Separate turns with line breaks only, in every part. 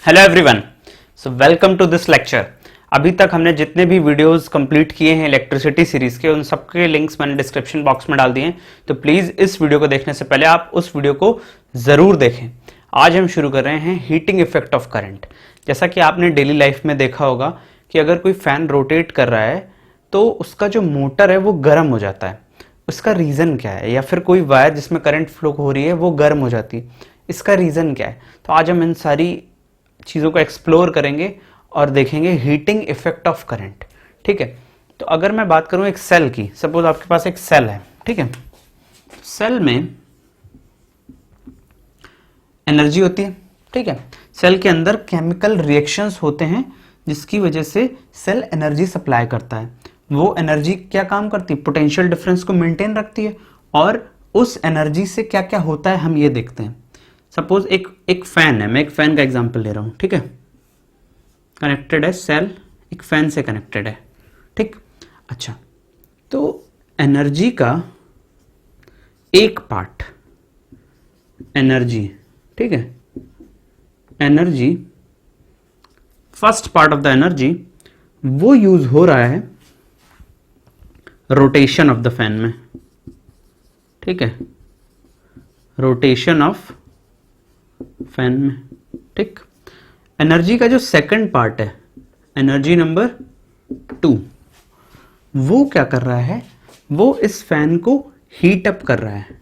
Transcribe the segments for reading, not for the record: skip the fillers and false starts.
Hello everyone, so welcome to this lecture. अभी तक हमने जितने भी वीडियोस कंप्लीट किए हैं इलेक्ट्रिसिटी सीरीज के, उन सबके लिंक्स मैंने डिस्क्रिप्शन बॉक्स में डाल दिए हैं। तो प्लीज इस वीडियो को देखने से पहले आप उस वीडियो को जरूर देखें। आज हम शुरू कर रहे हैं हीटिंग इफेक्ट ऑफ करंट। जैसा कि आपने डेली लाइफ में देखा होगा कि अगर कोई फैन रोटेट कर रहा है तो उसका जो मोटर है वो गर्म हो जाता है। उसका रीजन क्या है? या फिर कोई वायर जिसमें करंट फ्लो हो रही है वो गर्म हो जाती है, इसका रीजन क्या है? तो आज हम इन सारी चीज़ों को एक्सप्लोर करेंगे और देखेंगे हीटिंग इफेक्ट ऑफ करंट। ठीक है, तो अगर मैं बात करूं एक सेल की, सपोज आपके पास एक सेल है, ठीक है, सेल में एनर्जी होती है, ठीक है, सेल के अंदर केमिकल रिएक्शंस होते हैं जिसकी वजह से सेल एनर्जी सप्लाई करता है। वो एनर्जी क्या काम करती है? पोटेंशियल डिफरेंस को मेंटेन रखती है। और उस एनर्जी से क्या क्या होता है हम ये देखते हैं। सपोज एक फैन है, मैं एक फैन का एग्जांपल ले रहा हूं, ठीक है, कनेक्टेड है सेल, एक फैन से कनेक्टेड है, ठीक। अच्छा, तो एनर्जी का एक पार्ट, एनर्जी, ठीक है, energy, first part of the energy वो यूज हो रहा है रोटेशन ऑफ द फैन में, ठीक है, रोटेशन ऑफ फैन में, ठीक। एनर्जी का जो सेकंड पार्ट है, एनर्जी नंबर 2, वो क्या कर रहा है? वो इस फैन को हीट अप कर रहा है,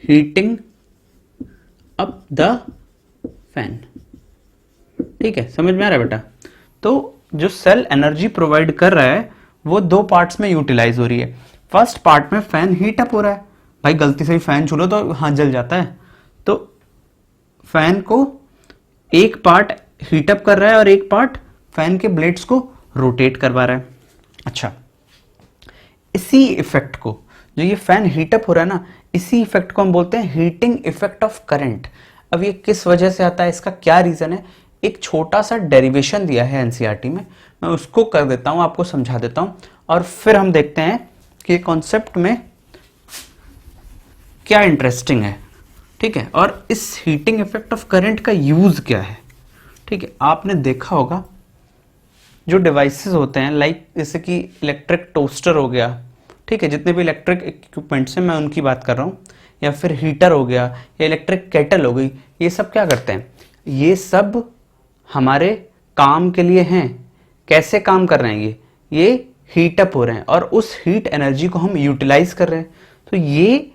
हीटिंग अप द फैन, ठीक है, समझ में आ रहा है बेटा? तो जो सेल एनर्जी प्रोवाइड कर रहा है वो दो पार्ट्स में यूटिलाइज हो रही है। फर्स्ट पार्ट में फैन हीट अप हो रहा है, भाई गलती से ही फैन छू लो तो हाथ जल जाता है, तो फैन को एक पार्ट हीटअप कर रहा है और एक पार्ट फैन के ब्लेड्स को रोटेट करवा रहा है। अच्छा, इसी इफेक्ट को, जो ये फैन हीटअप हो रहा है ना, इसी इफेक्ट को हम बोलते हैं हीटिंग इफेक्ट ऑफ करंट। अब ये किस वजह से आता है, इसका क्या रीजन है? एक छोटा सा डेरिवेशन दिया है एनसीईआरटी में, मैं उसको कर देता हूं, आपको समझा देता हूं, और फिर हम देखते हैं कि कॉन्सेप्ट में क्या इंटरेस्टिंग है, ठीक है, और इस हीटिंग इफेक्ट ऑफ करंट का यूज क्या है। ठीक है, आपने देखा होगा जो डिवाइसेस होते हैं, लाइक जैसे कि इलेक्ट्रिक टोस्टर हो गया, ठीक है, जितने भी इलेक्ट्रिक इक्विपमेंट्स हैं मैं उनकी बात कर रहा हूं, या फिर हीटर हो गया या इलेक्ट्रिक केटल हो गई, ये सब क्या करते हैं? ये सब हमारे काम के लिए हैं। कैसे काम कर रहे हैं? ये हीट अप हो रहे हैं और उस हीट एनर्जी को हम यूटिलाइज कर रहे हैं। तो ये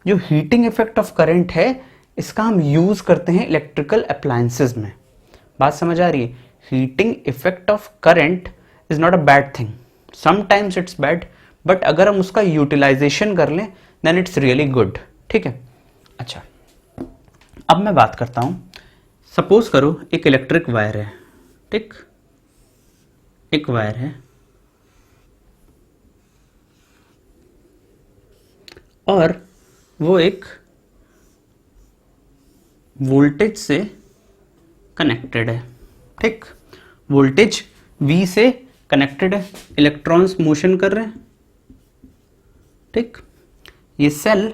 जो हीटिंग इफेक्ट ऑफ करंट है, इसका हम यूज करते हैं इलेक्ट्रिकल अप्लायंसेस में। बात समझ आ रही है? Heating effect of current is not a bad thing, sometimes it's bad, but अगर हम उसका यूटिलाइजेशन कर लें देन इट्स रियली गुड, ठीक है। अच्छा, अब मैं बात करता हूं, सपोज करो एक इलेक्ट्रिक वायर है, ठीक, एक वायर है और वो एक वोल्टेज से कनेक्टेड है, ठीक, वोल्टेज V से कनेक्टेड है, इलेक्ट्रॉन्स मोशन कर रहे हैं, ठीक। ये सेल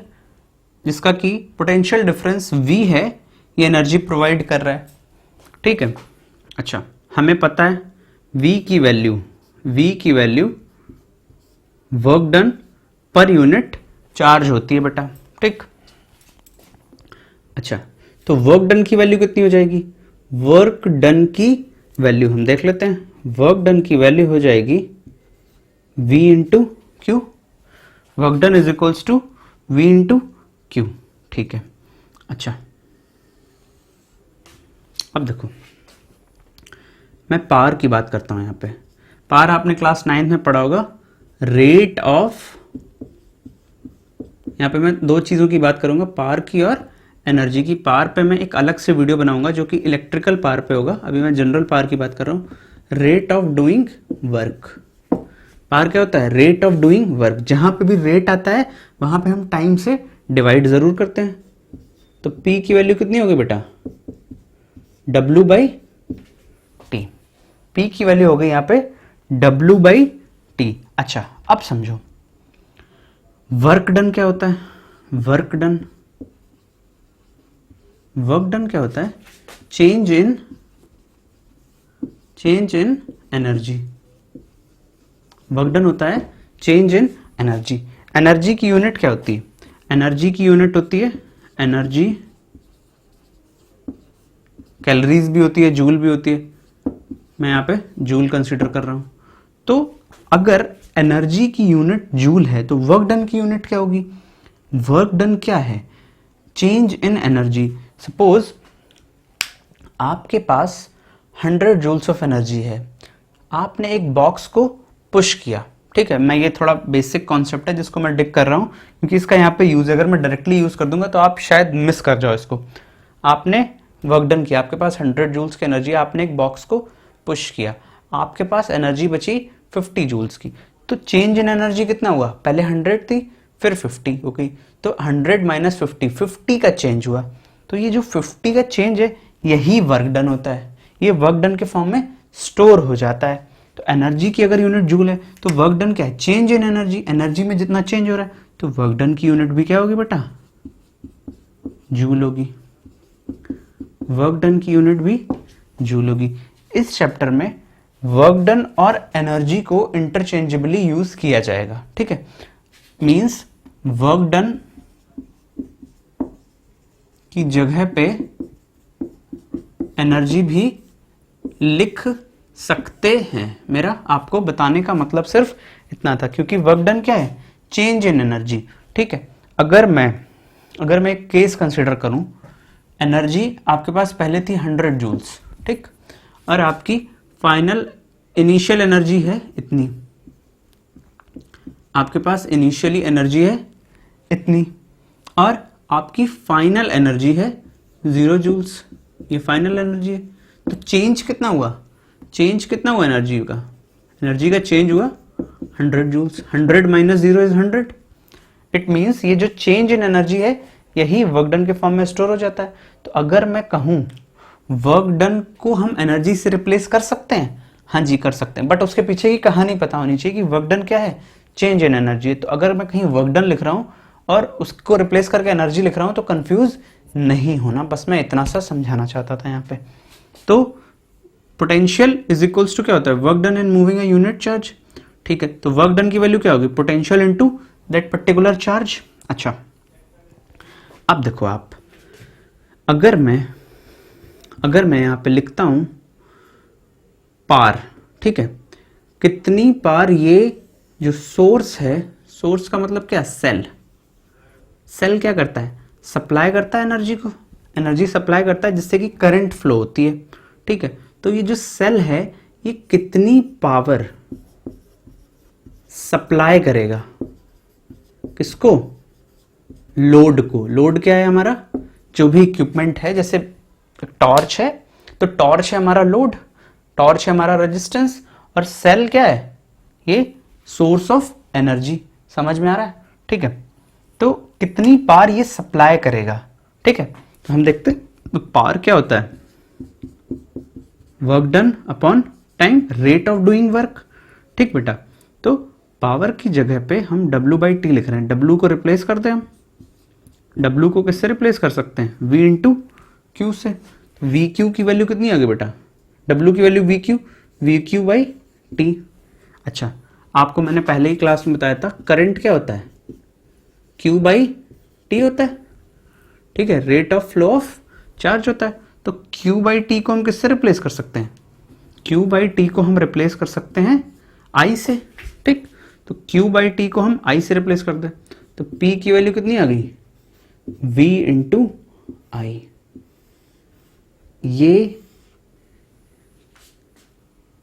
जिसका कि पोटेंशियल डिफरेंस V है, ये एनर्जी प्रोवाइड कर रहा है, ठीक है। अच्छा, हमें पता है V की value work done per unit charge होती है बेटा, ठीक। अच्छा, तो वर्क डन की वैल्यू कितनी हो जाएगी? वर्क डन की वैल्यू हम देख लेते हैं, वर्क डन की वैल्यू हो जाएगी V into Q, work done is equals to V into Q, ठीक है। अच्छा, अब देखो मैं पावर की बात करता हूं। यहां पे पावर आपने क्लास 9 में पढ़ा होगा, रेट ऑफ, यहां पे मैं दो चीजों की बात करूंगा, पावर की और एनर्जी की। पावर पे मैं एक अलग से वीडियो बनाऊंगा जो कि इलेक्ट्रिकल पावर पे होगा, अभी मैं जनरल पावर की बात कर रहा हूं। Rate of doing work, power क्या होता है? Rate of doing work. जहां पे भी रेट आता है वहां पे हम टाइम से डिवाइड जरूर करते हैं। तो P की वैल्यू कितनी होगी बेटा? W by T. P की वैल्यू हो गई यहां पे W बाई टी। अच्छा, अब समझो वर्क डन क्या होता है? वर्क डन क्या होता है? Change in energy. Work done होता है चेंज इन एनर्जी। एनर्जी की यूनिट क्या होती है? एनर्जी की यूनिट होती है एनर्जी, कैलोरीज भी होती है, जूल भी होती है, मैं यहां पे जूल कंसीडर कर रहा हूं। तो अगर एनर्जी की यूनिट जूल है तो वर्क डन की यूनिट क्या होगी? वर्क डन क्या है? Change in energy. सपोज आपके पास 100 जूल्स ऑफ एनर्जी है, आपने एक बॉक्स को पुश किया, ठीक है। मैं ये थोड़ा बेसिक कॉन्सेप्ट है जिसको मैं डिक कर रहा हूं क्योंकि इसका यहाँ पे यूज अगर मैं डायरेक्टली यूज कर दूंगा तो आप शायद मिस कर जाओ इसको। आपने वर्क डन किया, आपके पास 100 जूल्स की एनर्जी, आपने एक बॉक्स को पुश किया, आपके पास एनर्जी बची 50 जूल्स की। तो चेंज इन एनर्जी कितना हुआ? पहले 100 थी, फिर 50 हो गई, तो 100 माइनस 50 का चेंज हुआ। तो ये जो 50 का चेंज है यही वर्क डन होता है, ये वर्क डन के फॉर्म में स्टोर हो जाता है। तो एनर्जी की अगर यूनिट जूल है तो वर्क डन क्या है? Change in energy. एनर्जी में जितना चेंज हो रहा है तो वर्क डन की यूनिट भी क्या होगी बेटा? जूल होगी। वर्क डन की यूनिट भी जूल होगी। इस चैप्टर में वर्क डन और एनर्जी को इंटरचेंजेबली यूज किया जाएगा, ठीक है। मींस वर्क डन की जगह पे एनर्जी भी लिख सकते हैं। मेरा आपको बताने का मतलब सिर्फ इतना था क्योंकि वर्क डन क्या है? चेंज इन एनर्जी, ठीक है। अगर मैं एक केस कंसीडर करूं, एनर्जी आपके पास पहले थी 100 जूल्स, ठीक, और आपकी फाइनल इनिशियल एनर्जी है इतनी, आपके पास इनिशियली एनर्जी है इतनी और आपकी फाइनल एनर्जी है 0 जूल्स, ये फाइनल एनर्जी है। तो चेंज कितना हुआ? चेंज कितना हुआ एनर्जी का? एनर्जी का चेंज हुआ 100 joules. 100 minus 0 is 100। It means ये जो चेंज इन एनर्जी है यही वर्क डन के फॉर्म में स्टोर हो जाता है। तो अगर मैं कहूं वर्क डन को हम एनर्जी से रिप्लेस कर सकते हैं, हाँ जी कर सकते हैं, बट उसके पीछे की कहानी पता होनी चाहिए कि वर्क डन क्या है? Change in energy. तो अगर मैं कहीं वर्क डन लिख रहा हूं और उसको रिप्लेस करके एनर्जी लिख रहा हूं तो कंफ्यूज नहीं होना, बस मैं इतना सा समझाना चाहता था यहाँ पे। तो पोटेंशियल इज इक्वल्स टू क्या होता है? Work done in moving a unit charge, ठीक है। तो वर्क डन की वैल्यू क्या होगी? Potential into that particular charge. अच्छा, अब देखो आप, अगर मैं यहां पे लिखता हूं पार, ठीक है, कितनी पार ये जो सोर्स है, सोर्स का मतलब क्या? सेल। सेल क्या करता है? सप्लाई करता है एनर्जी को, एनर्जी सप्लाई करता है जिससे कि करंट फ्लो होती है, ठीक है। तो ये जो सेल है ये कितनी पावर सप्लाई करेगा? किसको? लोड को। लोड क्या है हमारा? जो भी इक्विपमेंट है, जैसे टॉर्च है तो टॉर्च है हमारा लोड, टॉर्च है हमारा रेजिस्टेंस, और सेल क्या है? ये सोर्स ऑफ एनर्जी। समझ में आ रहा है? ठीक है। तो कितनी पावर ये सप्लाई करेगा, ठीक है। तो हम देखते हैं तो पावर क्या होता है? Work done upon time, rate of doing work, ठीक बेटा। तो पावर की जगह पे हम W/T लिख रहे हैं, W को रिप्लेस करते हैं हम। W को किससे रिप्लेस कर सकते हैं? V इंटू क्यू से। VQ की वैल्यू कितनी आ गई बेटा? W की वैल्यू VQ/T। अच्छा, आपको मैंने पहले ही क्लास में बताया था करंट क्या होता है? Q/T होता है, ठीक है। Rate of flow of charge होता है। तो Q/T को हम किससे रिप्लेस कर सकते हैं? Q/T को हम रिप्लेस कर सकते हैं I से, ठीक। तो Q/T को हम I से रिप्लेस कर दें तो P की वैल्यू कितनी आ गई? V into I। ये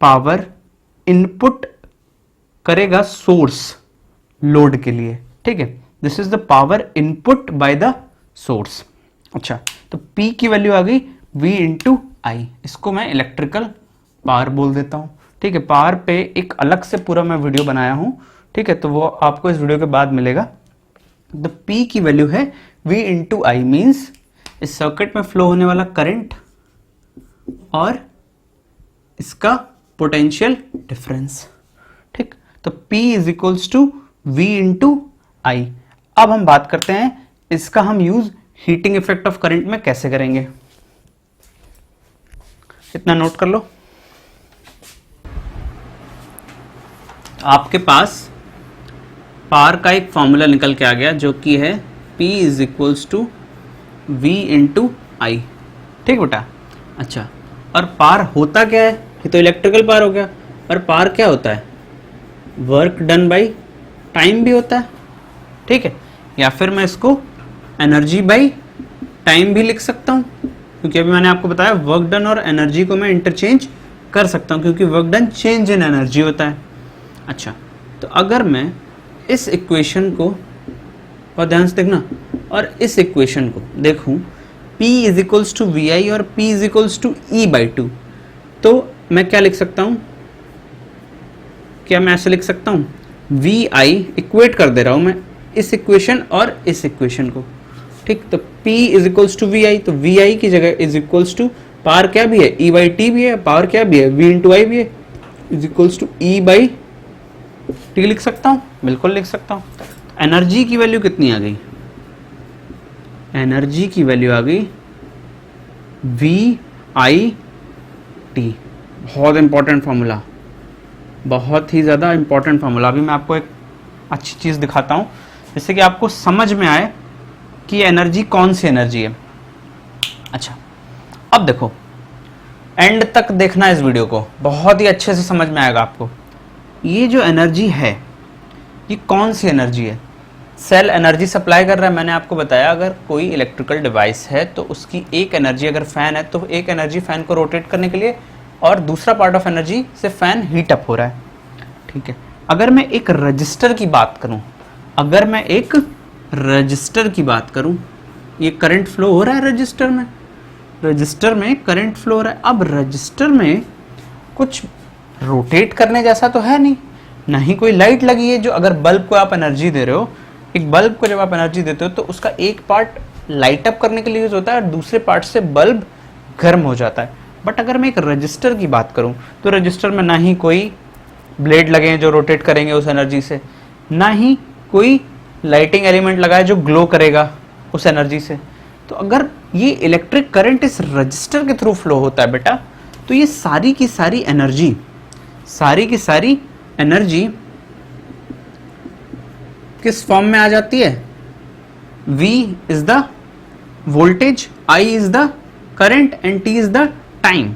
पावर इनपुट करेगा सोर्स लोड के लिए, ठीक है। This is the power input by the source. अच्छा, तो P की वैल्यू आ गई V इंटू आई। इसको मैं इलेक्ट्रिकल पावर बोल देता हूं, ठीक है। पावर पे एक अलग से पूरा मैं वीडियो बनाया हूं, ठीक है, तो वो आपको इस वीडियो के बाद मिलेगा। द P की वैल्यू है V इंटू आई, मीन्स इस सर्किट में फ्लो होने वाला करंट और इसका पोटेंशियल डिफरेंस, ठीक। तो P is equals to V into I. अब हम बात करते हैं इसका हम use heating effect of current में कैसे करेंगे। इतना नोट कर लो। आपके पास पावर का एक फॉर्मूला निकल के आ गया जो कि है P is equals to V into I. ठीक बेटा। अच्छा, और पावर होता क्या है? ये तो इलेक्ट्रिकल पावर हो गया। और पावर क्या होता है? वर्क डन बाई टाइम भी होता है। ठीक है, या फिर मैं इसको एनर्जी बाई टाइम भी लिख सकता हूँ, क्योंकि अभी मैंने आपको बताया वर्क डन और एनर्जी को मैं इंटरचेंज कर सकता हूँ, क्योंकि work done change in energy होता है। अच्छा, तो अगर मैं इस इक्वेशन को, और ध्यान से देखना, और इस इक्वेशन को देखूं P is equals to V I और P is equals to E by two, तो मैं क्या लिख सकता हूं? क्या मैं ऐसे लिख सकता हूं? वी आई इक्वेट कर दे रहा हूं मैं इस इक्वेशन और इस इक्वेशन को। ठीक, तो P is equals to V I, तो वी आई की जगह इज इक्वल्स टू पावर क्या भी है? ई बाई टी भी है, पावर क्या भी है? वी इंटू आई भी है, is equals to E by T लिख सकता हूं, बिल्कुल लिख सकता हूं। एनर्जी की वैल्यू कितनी आ गई? एनर्जी की वैल्यू आ गई वी आई टी। बहुत इंपॉर्टेंट फॉर्मूला, बहुत ही ज़्यादा इंपॉर्टेंट फॉर्मूला। अभी मैं आपको एक अच्छी चीज़ दिखाता हूँ जिससे कि आपको समझ में आए कि एनर्जी कौन सी एनर्जी है। अच्छा, अब देखो, एंड तक देखना इस वीडियो को, बहुत ही अच्छे से समझ में आएगा आपको। ये जो एनर्जी है ये कौन सी एनर्जी है? सेल एनर्जी सप्लाई कर रहा है। मैंने आपको बताया अगर कोई इलेक्ट्रिकल डिवाइस है तो उसकी एक एनर्जी, अगर फैन है तो एक एनर्जी फैन को रोटेट करने के लिए, और दूसरा पार्ट ऑफ एनर्जी से फैन हीट अप हो रहा है। ठीक है, अगर मैं एक रजिस्टर की बात करूं, अगर मैं एक रजिस्टर की बात करूं, ये करंट फ्लो हो रहा है रजिस्टर में, रजिस्टर में करंट फ्लो हो रहा है। अब रजिस्टर में कुछ रोटेट करने जैसा तो है नहीं, ना ही कोई लाइट लगी है। जो अगर बल्ब को आप एनर्जी दे रहे हो, एक बल्ब को जब आप एनर्जी देते हो तो उसका एक पार्ट लाइट अप करने के लिए यूज होता है और दूसरे पार्ट से बल्ब गर्म हो जाता है। बट अगर मैं एक रजिस्टर की बात करूं तो रजिस्टर में ना ही कोई ब्लेड लगे हैं जो रोटेट करेंगे उस एनर्जी से, ना ही कोई लाइटिंग एलिमेंट लगा है जो ग्लो करेगा उस एनर्जी से। तो अगर ये इलेक्ट्रिक करंट इस रजिस्टर के थ्रू फ्लो होता है बेटा, तो ये सारी की सारी एनर्जी, सारी की सारी एनर्जी किस फॉर्म में आ जाती है? V is the voltage, I is the current and T is the time.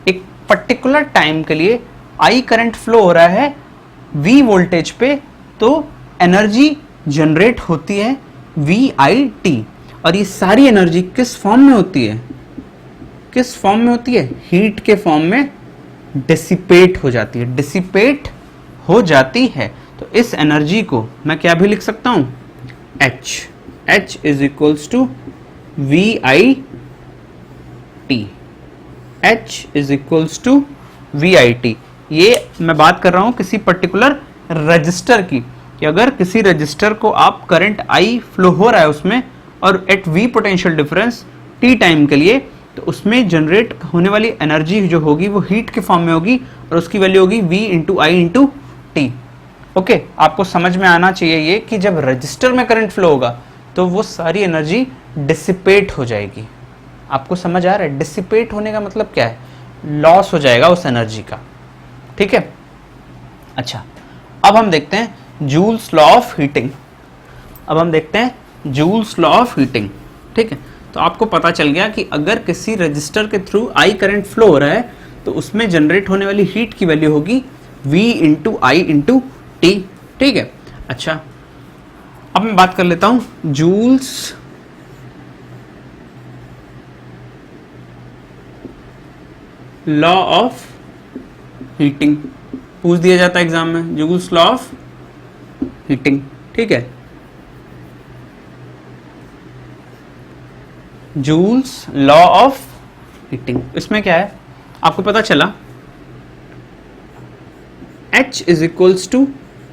एक पर्टिकुलर टाइम के लिए I करंट फ्लो हो रहा है V वोल्टेज पे, तो एनर्जी जनरेट होती है VIT। और ये सारी एनर्जी किस फॉर्म में होती है? किस फॉर्म में होती है? हीट के फॉर्म में डिसिपेट हो जाती है, डिसिपेट हो जाती है। तो इस एनर्जी को मैं क्या भी लिख सकता हूं? H is equals to V I T. H is equals to V I T. ये मैं बात कर रहा हूं किसी पर्टिकुलर रजिस्टर की, कि अगर किसी रजिस्टर को आप करंट I फ्लो हो रहा है उसमें, और at V potential difference T time के लिए, तो उसमें जनरेट होने वाली एनर्जी जो होगी वो हीट के फॉर्म में होगी और उसकी वैल्यू होगी V into I into T. Okay, आपको समझ में आना चाहिए ये कि जब रजिस्टर में करंट फ्लो होगा तो वो सारी एनर्जी डिसिपेट हो जाएगी। आपको समझ आ रहा है? डिसिपेट होने का मतलब क्या है? लॉस हो जाएगा उस एनर्जी का। ठीक है, अच्छा, अब हम देखते हैं जूल्स लॉ ऑफ हीटिंग। अब हम देखते हैं जूल्स लॉ ऑफ हीटिंग। ठीक है, तो आपको पता चल गया कि अगर किसी रजिस्टर के थ्रू I करंट फ्लो हो रहा है तो उसमें जनरेट होने वाली हीट की वैल्यू होगी V into I into T. ठीक है, अच्छा, अब मैं बात कर लेता हूं जूल्स लॉ ऑफ हीटिंग। पूछ दिया जाता है एग्जाम में, जूल्स लॉ ऑफ हीटिंग। ठीक है, जूल्स लॉ ऑफ हीटिंग, इसमें क्या है आपको पता चला? H is equals to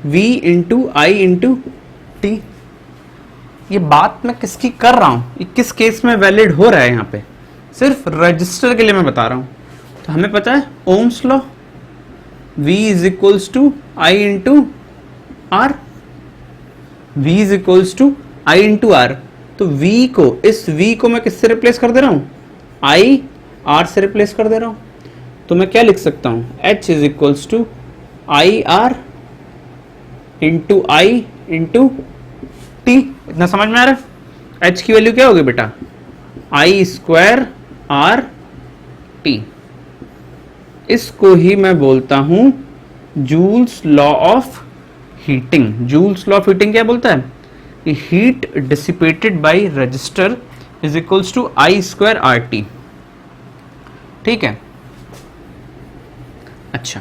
V into I into T. ये बात मैं किसकी कर रहा हूं, ये किस केस में वैलिड हो रहा है? यहां पे सिर्फ रजिस्टर के लिए मैं बता रहा हूं। तो हमें पता है Ohm's law, V is equals to I into R, V is equals to I into R. तो V को, इस V को मैं किससे रिप्लेस कर दे रहा हूं? I R से रिप्लेस कर दे रहा हूं। तो मैं क्या लिख सकता हूं, H is equals to I R into I into T. इतना समझ में आ रहा है? H की वैल्यू क्या होगी बेटा, आई स्क्वायर आर टी। इसको ही मैं बोलता हूं Joule's law of heating. Joule's law of heating क्या बोलता है, heat dissipated by resistor is equals to I square R T. ठीक है, अच्छा,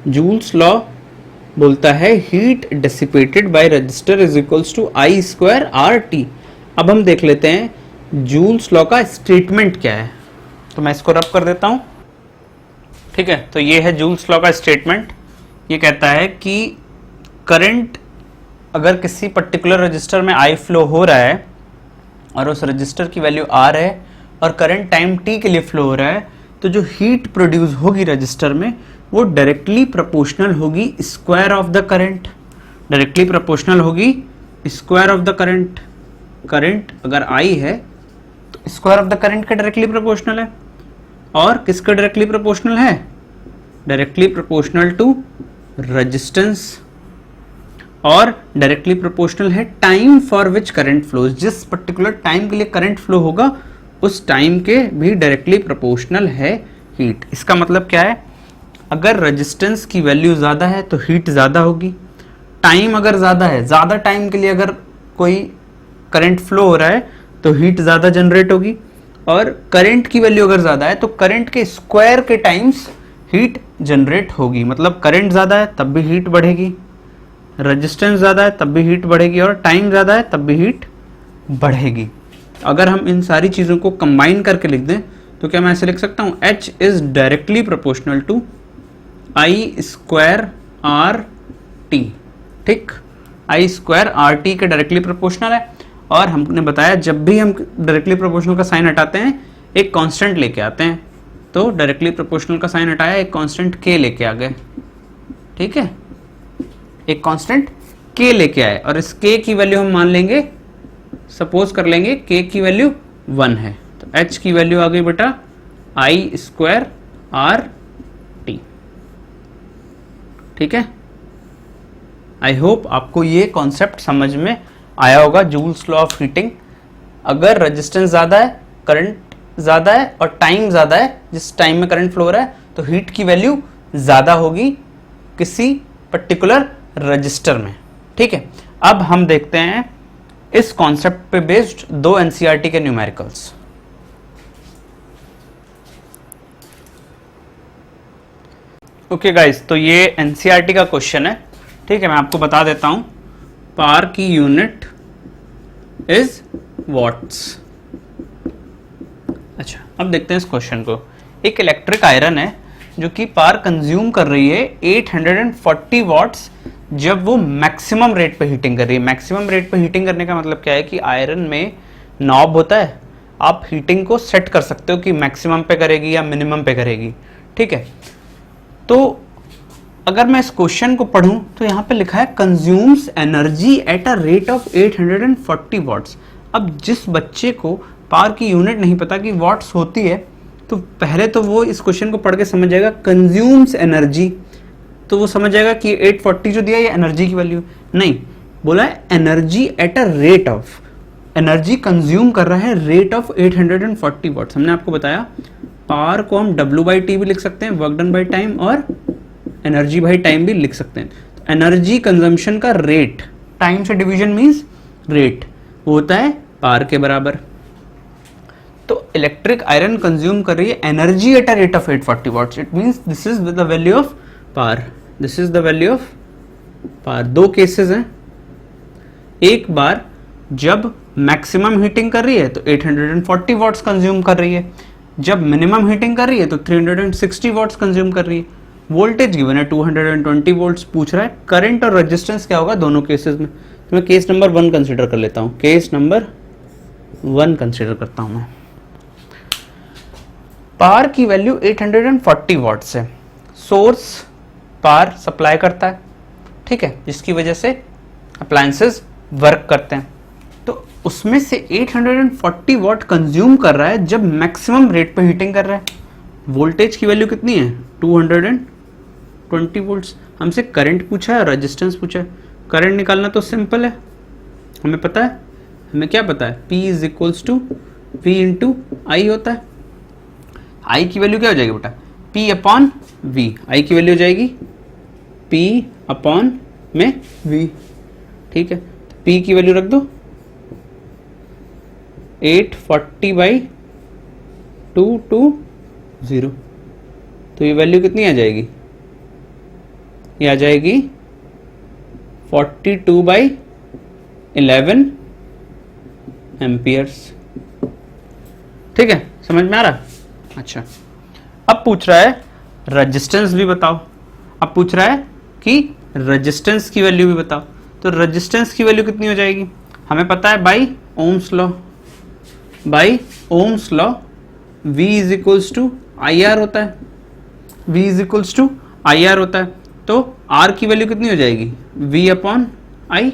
जूल्स लॉ बोलता है heat dissipated by resistor is equals to I square R T. अब हम देख लेते हैं जूल्स लॉ का स्टेटमेंट क्या है, तो मैं इसको रब कर देता हूं। ठीक है, तो ये है जूल्स लॉ का स्टेटमेंट। ये कहता है कि करंट अगर किसी पर्टिकुलर रजिस्टर में आई फ्लो हो रहा है और उस रजिस्टर की वैल्यू आर है और करंट टाइम टी के लिए फ्लो हो रहा है, तो जो हीट प्रोड्यूस होगी रजिस्टर में वो डायरेक्टली प्रोपोर्शनल होगी square of the current. Directly proportional होगी square of the current. Current अगर आई है तो स्क्वायर ऑफ द करंट का डायरेक्टली प्रोपोर्शनल है, और किसका डायरेक्टली प्रोपोर्शनल है, डायरेक्टली प्रोपोर्शनल टू रेजिस्टेंस, और डायरेक्टली प्रोपोर्शनल है time for which current flows. जिस पर्टिकुलर टाइम के लिए करंट फ्लो होगा उस टाइम के भी डायरेक्टली प्रोपोर्शनल है हीट। इसका मतलब क्या है, अगर रेजिस्टेंस की वैल्यू ज्यादा है तो हीट ज्यादा होगी, टाइम अगर ज्यादा है, ज्यादा टाइम के लिए अगर कोई करंट फ्लो हो रहा है तो हीट ज्यादा जनरेट होगी, और करंट की वैल्यू अगर ज्यादा है तो करंट के स्क्वायर के टाइम्स हीट जनरेट होगी। मतलब करंट ज्यादा है तब भी हीट बढ़ेगी, रेजिस्टेंस ज्यादा है तब भी हीट बढ़ेगी, और टाइम ज्यादा है तब भी हीट बढ़ेगी। अगर हम इन सारी चीजों को कंबाइन करके लिख दें तो क्या मैं ऐसे लिख सकता हूं, H is directly proportional to I square R T. ठीक, आई स्क्वायर आर टी के डायरेक्टली प्रोपोर्शनल है, और हमने बताया जब भी हम डायरेक्टली प्रोपोर्शनल का साइन हटाते हैं एक कांस्टेंट लेके आते हैं, तो डायरेक्टली प्रोपोर्शनल का साइन हटाया, एक कांस्टेंट k लेके आ गए। ठीक है, एक कांस्टेंट k लेके आए, और इस k की वैल्यू हम मान लेंगे, सपोज कर लेंगे k की वैल्यू 1 है, तो h की वैल्यू आ गई बेटा आई स्क्वायर आर टी। ठीक है, आई होप आपको ये कॉन्सेप्ट समझ में आया होगा, जूल्स लॉ ऑफ हीटिंग। अगर रेजिस्टेंस ज्यादा है, करंट ज्यादा है और टाइम ज्यादा है, जिस टाइम में करंट फ्लो हो रहा है, तो हीट की वैल्यू ज्यादा होगी किसी पर्टिकुलर रजिस्टर में। ठीक है, अब हम देखते हैं इस कॉन्सेप्ट पे बेस्ड दो एनसीईआरटी के न्यूमेरिकल्स। ओके गाइस, तो ये एनसीईआरटी का क्वेश्चन है। ठीक है, मैं आपको बता देता हूं, पावर की यूनिट इज वॉट्स। अच्छा, अब देखते हैं इस क्वेश्चन को। एक इलेक्ट्रिक आयरन है जो कि पावर कंज्यूम कर रही है 840 वॉट्स जब वो मैक्सिमम रेट पे हीटिंग कर रही है। मैक्सिमम रेट पे हीटिंग करने का मतलब क्या है कि आयरन में नॉब होता है, आप हीटिंग को सेट कर सकते हो कि मैक्सिमम पे करेगी या मिनिमम पे करेगी। ठीक है, तो अगर मैं इस क्वेश्चन को पढ़ूं तो यहां पे लिखा है consumes energy at a rate of 840 watts. अब जिस बच्चे को पावर की यूनिट नहीं पता कि वॉट्स होती है, तो पहले तो वो इस क्वेश्चन को पढ़ के समझ जाएगा कंज्यूम्स एनर्जी, तो वो समझ जाएगा कि 840 जो दिया ये एनर्जी की वैल्यू नहीं, बोला है energy at a rate of, energy consume कर रहा है रेट ऑफ 840 वॉट्स। हमने आपको बताया पावर को हम W/T भी लिख सकते हैं, वर्क डन बाय टाइम, और एनर्जी बाय टाइम भी लिख सकते हैं। तो एनर्जी कंजम्पशन का रेट, टाइम से डिवीजन मींस रेट, वो होता है पावर के बराबर। तो इलेक्ट्रिक आयरन कंज्यूम कर रही है energy at a rate of 840 watts, it means this is the value of power, this is the value of power. दो केसेस हैं, एक बार जब मैक्सिमम हीटिंग कर रही है तो 840 वॉट्स कंज्यूम कर रही है, जब मिनिमम हीटिंग कर रही है तो 360 वॉट्स कंज्यूम कर रही है। वोल्टेज गिवन है 220 वोल्ट्स पूछ रहा है, करंट और रेजिस्टेंस क्या होगा दोनों केसेस में। तो मैं केस नंबर 1 कंसीडर कर लेता हूं, केस नंबर 1 कंसीडर करता हूं मैं। पावर की वैल्यू 840 वॉट्स है, सोर्स पावर सप्लाई करता है, ठीक है, जिसकी वजह से अप्लायंसेस वर्क करते हैं। तो उसमें से 840 वॉट कंज्यूम कर रहा है जब मैक्सिमम रेट पे हीटिंग कर रहा है। वोल्टेज की वैल्यू कितनी है 220 वोल्ट्स। हमसे करंट पूछा है, रेजिस्टेंस पूछा है। करंट निकालना तो सिंपल है, हमें पता है, हमें क्या पता है, P is equals to V into I होता है। आई की वैल्यू क्या हो जाएगी बेटा, P अपॉन V। आई की वैल्यू हो जाएगी P अपॉन में V, ठीक है। तो P की वैल्यू रख दो 840/220, तो ये वैल्यू कितनी आ जाएगी, ये आ जाएगी 42/11 एम्पियर्स। ठीक है, समझ में आ रहा? अच्छा, अब पूछ रहा है रेजिस्टेंस भी बताओ। अब पूछ रहा है कि रेजिस्टेंस की वैल्यू भी बताओ। तो रेजिस्टेंस की वैल्यू कितनी हो जाएगी, हमें पता है by Ohm's law, by Ohm's law V is equals to I R होता है, V is equals to I R होता है। तो R की वैल्यू कितनी हो जाएगी, V अपॉन आई।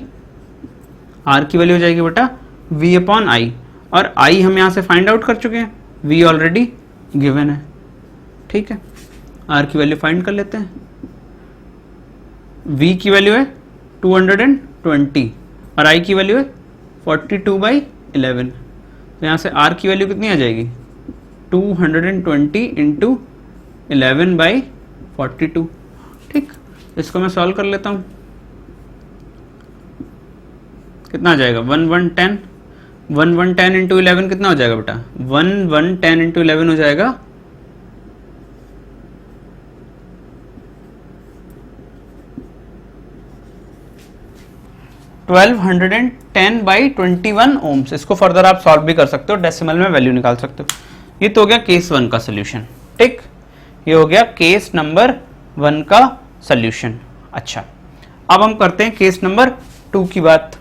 R की वैल्यू हो जाएगी बेटा V अपॉन आई, और I हम यहाँ से फाइंड आउट कर चुके हैं, V ऑलरेडी गिवन है। ठीक है, R की वैल्यू फाइंड कर लेते हैं। V की वैल्यू है 220 और I की वैल्यू है 42/11। तो यहाँ से R की वैल्यू कितनी आ जाएगी, 220 इंटू 11/42। ठीक, इसको मैं सॉल्व कर लेता हूँ। कितना आ जाएगा, 1110 इंटू 11 कितना हो जाएगा बेटा, 1110 इंटू 11 हो जाएगा 1210/21 ओम्स। इसको फर्दर आप सॉल्व भी कर सकते हो, डेसिमल में वैल्यू निकाल सकते हो। ये तो हो गया केस 1 का सोल्यूशन। ठीक, ये हो गया केस नंबर 1 का सोल्यूशन। अच्छा, अब हम करते हैं केस नंबर 2 की बात।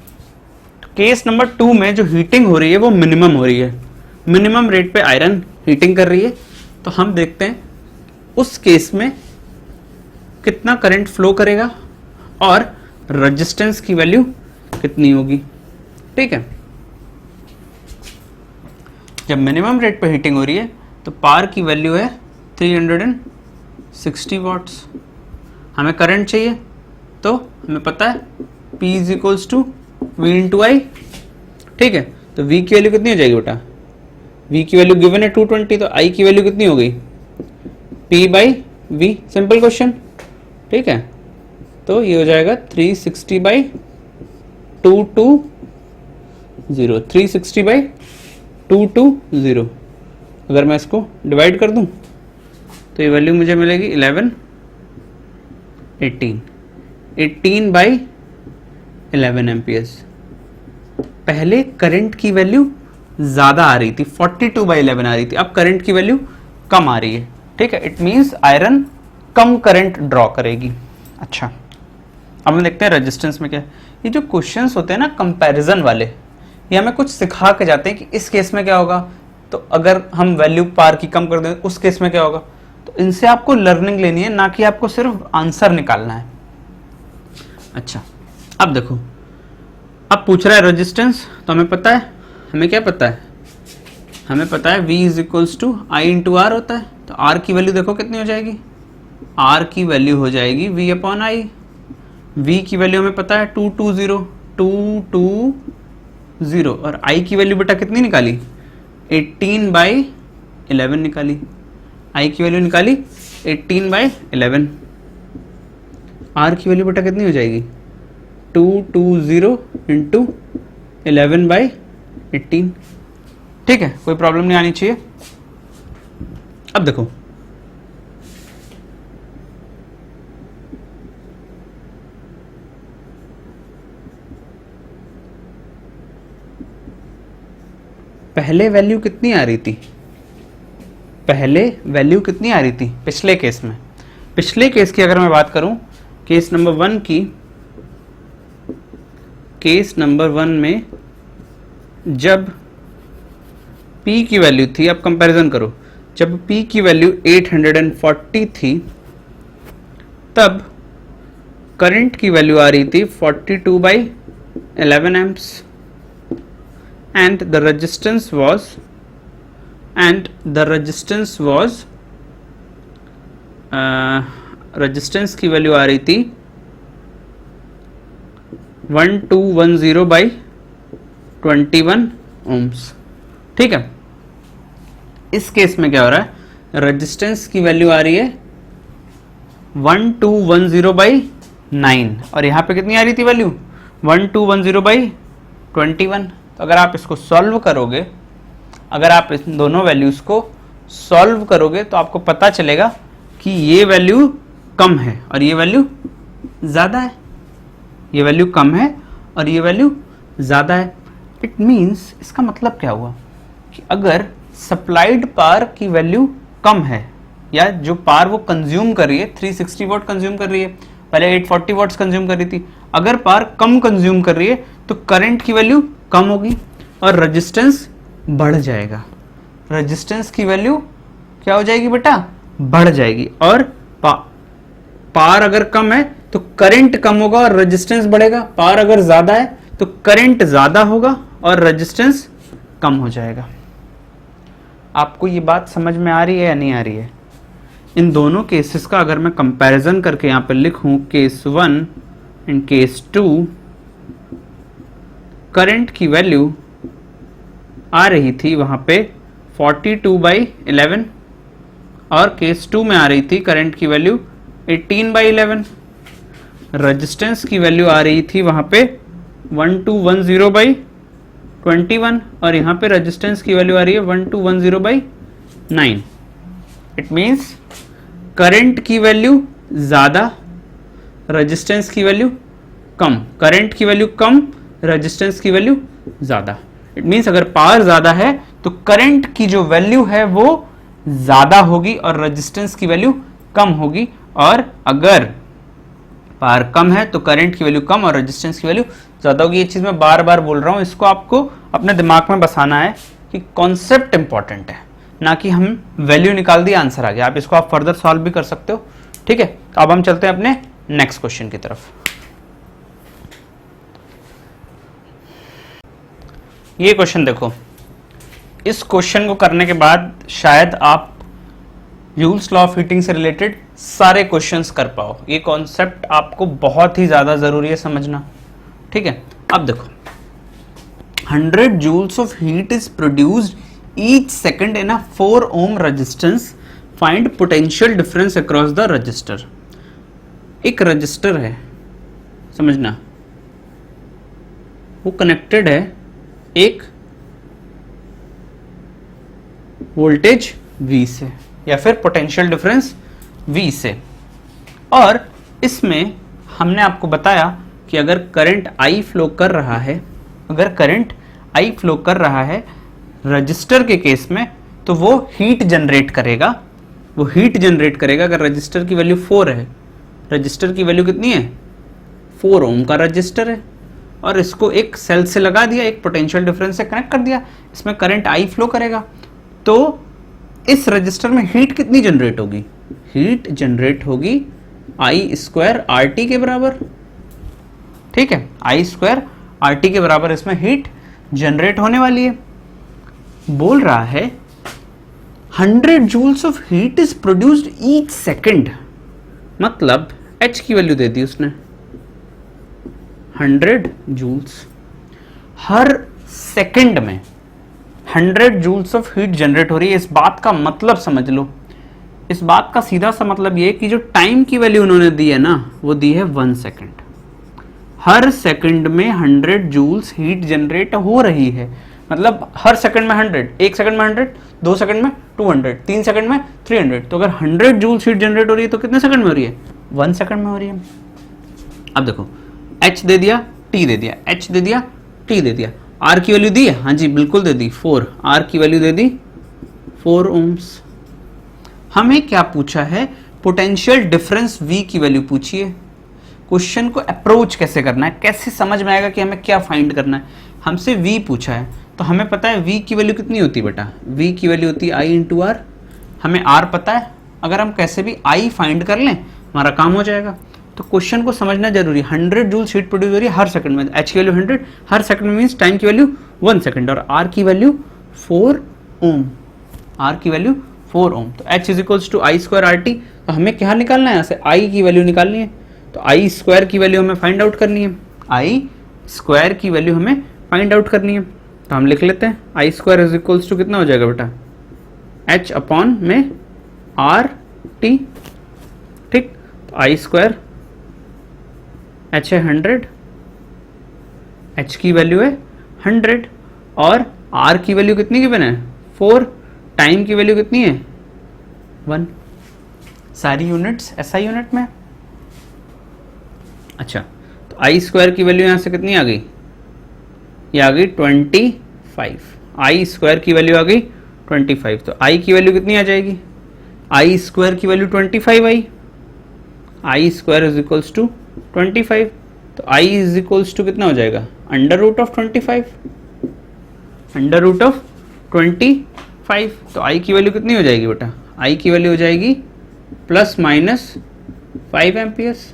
केस नंबर 2 में जो हीटिंग हो रही है वो मिनिमम हो रही है, मिनिमम रेट पे आयरन हीटिंग कर रही है। तो हम देखते हैं उस केस में कितना करंट फ्लो करेगा और रेजिस्टेंस की वैल्यू कितनी होगी। ठीक है, जब मिनिमम रेट पे हीटिंग हो रही है तो पावर की वैल्यू है 360 वाट्स। हमें करंट चाहिए, तो हमें पता है P is equals to V into I. ठीक है, तो V की वैल्यू कितनी हो जाएगी बेटा, V की वैल्यू गिवन है 220, तो I की वैल्यू कितनी हो गई, P by V। Simple question. ठीक है, तो ये हो जाएगा 360/220, 360/220। अगर मैं इसको डिवाइड कर दूं तो ये वैल्यू मुझे मिलेगी 18/11 एम्पियर्स। पहले करंट की वैल्यू ज्यादा आ रही थी, 42/11 आ रही थी, अब करंट की वैल्यू कम आ रही है। ठीक है, it means iron come current draw करेगी। अच्छा, अब हम देखते हैं रेजिस्टेंस में क्या है। ये जो क्वेश्चंस होते हैं ना कंपैरिजन वाले, ये हमें कुछ सिखा के जाते हैं कि इस केस में क्या होगा, तो अगर हम वैल्यू पार की कम कर दें उस केस में क्या होगा। तो इनसे आपको लर्निंग लेनी है, ना कि आपको सिर्फ आंसर निकालना है। अच्छा, अब देखो, अब पूछ रहा है रेजिस्टेंस, तो हमें पता है, हमें क्या पता है, हमें पता है V is equals to I into R होता है। तो R की वैल्यू देखो कितनी हो जाएगी, R की वैल्यू हो जाएगी V अपॉन आई। V की वैल्यू हमें पता है 220 और I की वैल्यू बेटा कितनी निकाली, 18/11 निकाली। I की वैल्यू निकाली 18/11। R की वैल्यू बेटा कितनी हो जाएगी, 220 इंटू 11/18। ठीक है, कोई प्रॉब्लम नहीं आनी चाहिए। अब देखो, पहले वैल्यू कितनी आ रही थी, पहले वैल्यू कितनी आ रही थी पिछले केस में। पिछले केस की अगर मैं बात करूं, केस नंबर 1 की, केस नंबर 1 में जब P की वैल्यू थी, अब कंपैरिजन करो, जब P की वैल्यू 840 थी तब करंट की वैल्यू आ रही थी 42/11 amps and the resistance was resistance की वैल्यू आ रही थी 1210 बाई 21 ओम्स। ठीक है, इस केस में क्या हो रहा है, रेजिस्टेंस की वैल्यू आ रही है 1210 बाई 9 और यहाँ पे कितनी आ रही थी वैल्यू 1210 बाई 21। तो अगर आप इसको सॉल्व करोगे, अगर आप इन दोनों वैल्यूज को सॉल्व करोगे तो आपको पता चलेगा कि ये वैल्यू कम है और ये वैल्यू ज़्यादा है, ये वैल्यू कम है और ये वैल्यू ज़्यादा है। इट मीन्स, इसका मतलब क्या हुआ कि अगर सप्लाइड पावर की वैल्यू कम है या जो पावर वो कंज्यूम कर रही है 360 वॉट कंज्यूम कर रही है, पहले 840 वॉट्स कंज्यूम कर रही थी, अगर पावर कम कंज्यूम कर रही है तो करंट की वैल्यू कम होगी और रेजिस्टेंस बढ़ जाएगा। रेजिस्टेंस की वैल्यू क्या हो जाएगी बेटा, बढ़ जाएगी। और पावर अगर कम है तो करंट कम होगा और रेजिस्टेंस बढ़ेगा। पावर अगर ज्यादा है तो करंट ज्यादा होगा और रेजिस्टेंस कम हो जाएगा। आपको ये बात समझ में आ रही है या नहीं आ रही है? इन दोनों केसेस का अगर मैं कंपैरिजन करके यहाँ पे लिखूं, केस 1 एंड केस 2, करंट की वैल्यू आ रही थी वहां पे 42/11 और केस 2 में आ रही थी करंट की वैल्यू 18/11। रेजिस्टेंस की वैल्यू आ रही थी वहां पे 1210/21 और यहाँ पे रेजिस्टेंस की वैल्यू आ रही है 1210/9। इट मीन्स करंट की वैल्यू ज्यादा, रेजिस्टेंस की वैल्यू कम, करंट की वैल्यू कम, रेजिस्टेंस की वैल्यू ज्यादा। इट मीन्स अगर पावर ज्यादा है तो करंट की जो वैल्यू है वो ज्यादा होगी और रेजिस्टेंस की वैल्यू कम होगी, और अगर पावर कम है तो करंट की वैल्यू कम और रेजिस्टेंस की वैल्यू ज्यादा होगी। ये चीज मैं बार बार बोल रहा हूं, इसको आपको अपने दिमाग में बसाना है कि कॉन्सेप्ट इंपॉर्टेंट है, ना कि हम वैल्यू निकाल दिया आंसर आ गया। आप इसको आप फर्दर सॉल्व भी कर सकते हो। ठीक है, तो अब हम चलते हैं अपने नेक्स्ट क्वेश्चन की तरफ। ये क्वेश्चन देखो, इस क्वेश्चन को करने के बाद शायद आप जूल्स लॉ ऑफ हीटिंग से रिलेटेड सारे क्वेश्चंस कर पाओ। ये कॉन्सेप्ट आपको बहुत ही ज्यादा जरूरी है समझना। ठीक है, अब देखो, 100 joules of heat is produced each second in a 4 ohm resistance. Find potential difference across the resistor. एक रजिस्टर है, समझना, वो कनेक्टेड है एक वोल्टेज V से या फिर पोटेंशियल डिफरेंस V से, और इसमें हमने आपको बताया कि अगर करंट I फ्लो कर रहा है, अगर करंट I फ्लो कर रहा है रजिस्टर के केस में, तो वो हीट जनरेट करेगा, वो हीट जनरेट करेगा। अगर रजिस्टर की वैल्यू 4 है, रजिस्टर की वैल्यू कितनी है, 4 ओम का रजिस्टर है, और इसको एक सेल से लगा दिया, एक पोटेंशियल डिफरेंस से कनेक्ट कर दिया, इसमें करंट I फ्लो करेगा, तो इस रजिस्टर में हीट कितनी जनरेट होगी, हीट जनरेट होगी I² RT के बराबर। ठीक है, I² RT के बराबर इसमें हीट जनरेट होने वाली है। बोल रहा है 100 joules of heat is produced each second, मतलब H की वैल्यू दे दी उसने 100 joules, हर सेकेंड में 100 joules ऑफ हीट जनरेट हो रही है। इस बात का मतलब समझ लो, इस बात का सीधा सा मतलब ये कि जो टाइम की वैल्यू उन्होंने दी है ना, वो दी है 1 सेकेंड। हर सेकंड में 100 जूल्स हीट जनरेट हो रही है, मतलब हर सेकंड में 100, एक सेकंड में 100, 2 सेकंड में 200, 3 सेकंड में 300। तो अगर 100 जूल्स हीट जनरेट हो रही है तो कितने सेकंड में हो रही है, 1 सेकंड में हो रही है। अब देखो, H दे दिया, T दे दिया, H दे दिया, T दे दिया, R की वैल्यू दी है, हाँ जी बिल्कुल दे दी 4, R की वैल्यू दे दी 4 ओम्स। हमें क्या पूछा है, पोटेंशियल डिफरेंस V की वैल्यू पूछी है। क्वेश्चन को अप्रोच कैसे करना है, कैसे समझ में आएगा कि हमें क्या फाइंड करना है। हमसे V पूछा है तो हमें पता है V की वैल्यू कितनी होती है बेटा, V की वैल्यू होती है I इंटू R, हमें R पता है। अगर हम कैसे भी I फाइंड कर लें हमारा काम हो जाएगा। तो क्वेश्चन को समझना जरूरी है। 100 जूल्स हीट प्रोड्यूस हो रही है हर सेकंड में, H की वैल्यू 100, हर सेकंड में मीन्स टाइम की वैल्यू 1 सेकंड, और R की वैल्यू 4 ओम, R की वैल्यू 4 ओम। तो H is equals to I square R T. तो हमें क्या निकालना है, यहाँ से I की वैल्यू निकालनी है। तो आई स्क्वायर की वैल्यू हमें फाइंड आउट करनी है, आई स्क्वायर की वैल्यू हमें फाइंड आउट करनी है। तो हम लिख लेते हैं आई स्क्वायर इज इक्वल्स टू कितना हो जाएगा बेटा, H अपॉन में आर टी। ठीक, तो आई स्क्वायर H है 100, H की वैल्यू है 100 और R की वैल्यू कितनी गिवन है 4, टाइम की वैल्यू कितनी है 1। सारी यूनिट्स SI यूनिट में। अच्छा, तो आई स्क्वायर की वैल्यू यहां से कितनी आ गई, ये आ गई 25। आई स्क्वायर की वैल्यू आ गई 25, तो आई की वैल्यू कितनी आ जाएगी, आई स्क्वायर की value 25 I. I square is equals to 25, तो आई इज इक्वल्स टू कितना हो जाएगा, under root of 25, under root of 25। तो आई की वैल्यू कितनी हो जाएगी बेटा, आई की वैल्यू हो जाएगी plus minus 5 amperes,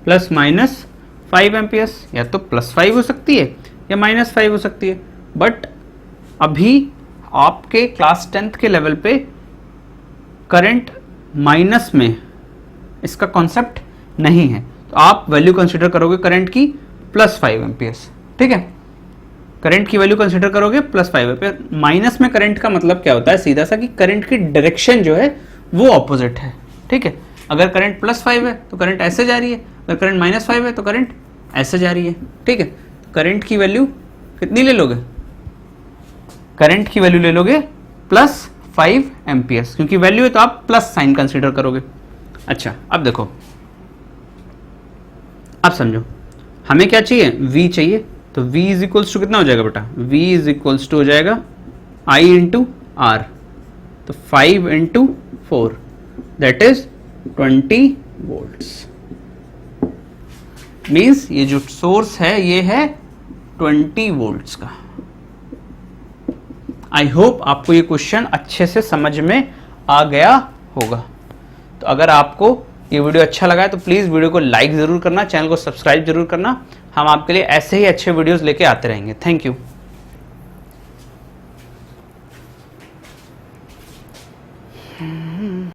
plus minus 5 amperes. या तो +5 हो सकती है या -5 हो सकती है, बट अभी आपके क्लास 10th के लेवल पे करंट माइनस में इसका कॉन्सेप्ट नहीं है, तो आप वैल्यू कंसीडर करोगे करंट की +5 एम्पियर्स। ठीक है, करंट की वैल्यू कंसीडर करोगे +5 एम्पियर। माइनस में करंट का मतलब क्या होता है, सीधा सा कि करंट की डायरेक्शन जो है वो ऑपोजिट है। ठीक है, अगर करंट +5 है तो करंट ऐसे जा रही है, अगर करंट -5 है तो करंट ऐसे जा रही है। ठीक है, करंट की वैल्यू कितनी ले लोगे, करंट की वैल्यू ले लोगे +5 एम्पियर्स, क्योंकि वैल्यू है तो आप प्लस साइन कंसीडर करोगे। अच्छा, अब देखो, अब समझो हमें क्या चाहिए, V चाहिए। तो V इज इक्वल्स टू कितना हो जाएगा बेटा, V इज इक्वल्स टू हो जाएगा I इंटू आर। तो 5 into 4 that is 20 volts. Means ये जो सोर्स है ये है 20 वोल्ट्स का। आई होप आपको ये क्वेश्चन अच्छे से समझ में आ गया होगा। तो अगर आपको ये वीडियो अच्छा लगा है तो प्लीज़ वीडियो को लाइक ज़रूर करना, चैनल को सब्सक्राइब जरूर करना। हम आपके लिए ऐसे ही अच्छे वीडियोस लेके आते रहेंगे। Thank you.